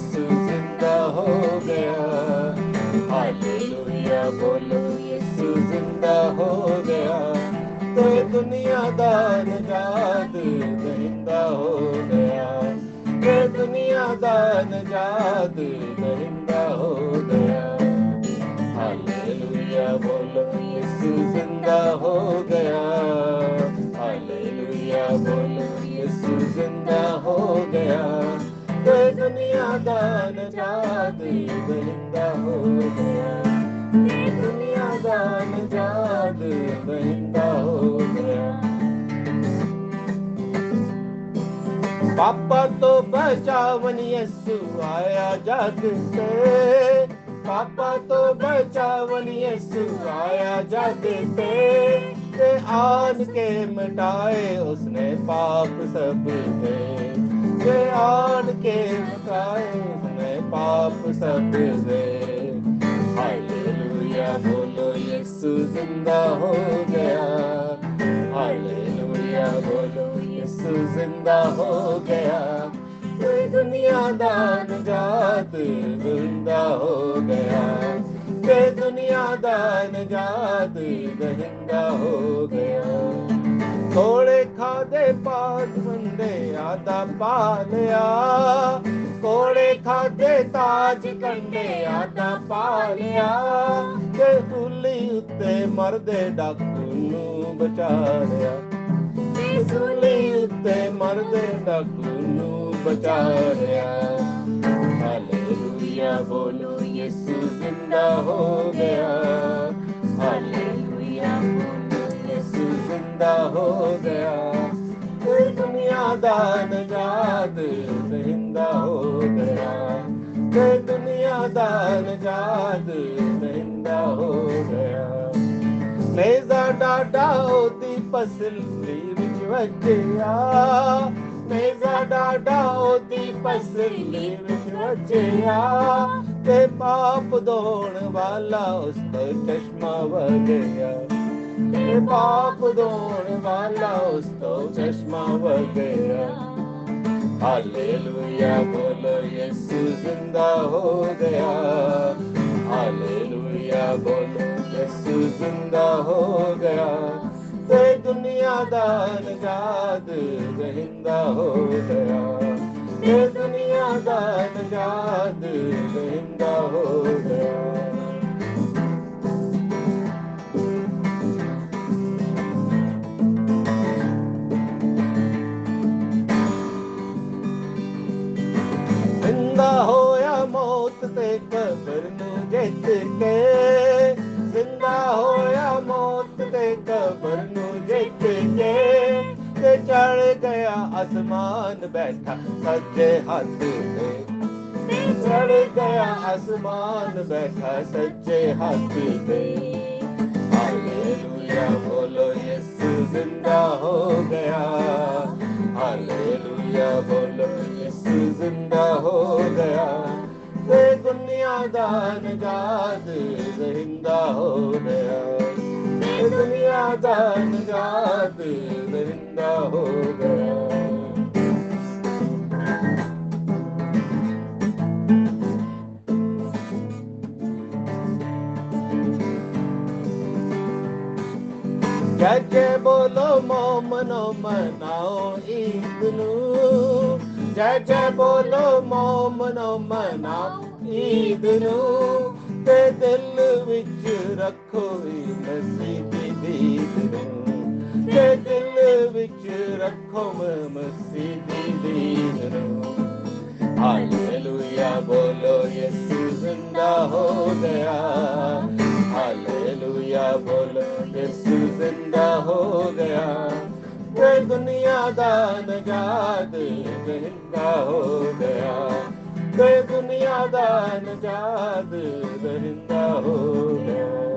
यीशु जिंदा हो गया। हालेलुया बोलो यीशु जिंदा हो गया। तो दुनिया दा निजात दहिंदा हो गया। तो दुनिया दा निजात दहिंदा हो गया। हालेलुया बोलो यीशु जिंदा हो गया। हालेलुया बोलो यीशु जिंदा हो गया। तो दुनिया दा निजात दहिंदा हो गया। दुनिया दा निजात दहिंदा हो गया। पापा तो बचावन यीशु आया जग से। पापा तो बचावन यीशु आया जग पे। ते आन के मिटाए उसने पाप सब पे। ते आन के मिटाए उसने पाप सब पे। हालेलुया बोलो यीशु जिंदा हो गया। हालेलुया बोलो यीशु जिंदा हो गया। कोई दुनिया दा निजात जिंदा हो गया। कोई दुनिया दा निजात जिंदा हो गया। थोड़े खादे पात बंदे आदा पा लिया। कोड़े खादे ताज कंडे आदा पा लिया। ते सूली उत्ते मरदे डाकू नू बचा लिया। सूली उत्ते मरदे डाकू नू बचा लिया। हालेलुया बोलो यीशु जिंदा हो गया। हालेलुया बोलो यीशु जिंदा हो गया। कोई दुनिया दा निजात दहिंदा हो गया। कोई दुनिया दा निजात दहिंदा हो गया। नेज़ा डाडा ओदी पसली विच वजया। नेज़ा डाडा ओदी पसली विच वजया। ते पाप धोण वाला उस तो चश्मा वगया। ते पाप धोण वाला उस तो चश्मा वगया। हालेलुया बोलो यीशु जिंदा हो गया। हालेलुया बोलो यीशु जिंदा हो गया। ते दुनिया दा निजात दहिंदा हो गया। ते दुनिया दा निजात दहिंदा हो गया। जिंदा होया मौत ते कबर नू जित के। जिंदा होया मौत ते कबर नू जित के। ते चढ़ गया आसमान बैठा सज्जे हाथ पे। चढ़ गया आसमान बैठा सज्जे हाथ पे। हालेलुया बोलो यीशु जिंदा हो गया। हालेलुया बोलो यीशु जिंदा हो गया। ते दुनिया दा निजात जिंदा हो गया। ते दुनिया दा निजात जिंदा हो गया। जय जय बोलो मोमनो मनाओ ईद नू। जय जय बोलो मोमनो मनाओ ईद नू। ते दिल विच रखो मसीह दी दीद नू। ते दिल विच रखो मसीह दी दीद नू। हालेलुया बोलो यीशु जिंदा हो गया। हालेलुया बोलो यीशु जिंदा हो गया। कोई दुनिया दा निजात दहिंदा हो गया। कोई दुनिया दा निजात दहिंदा हो गया।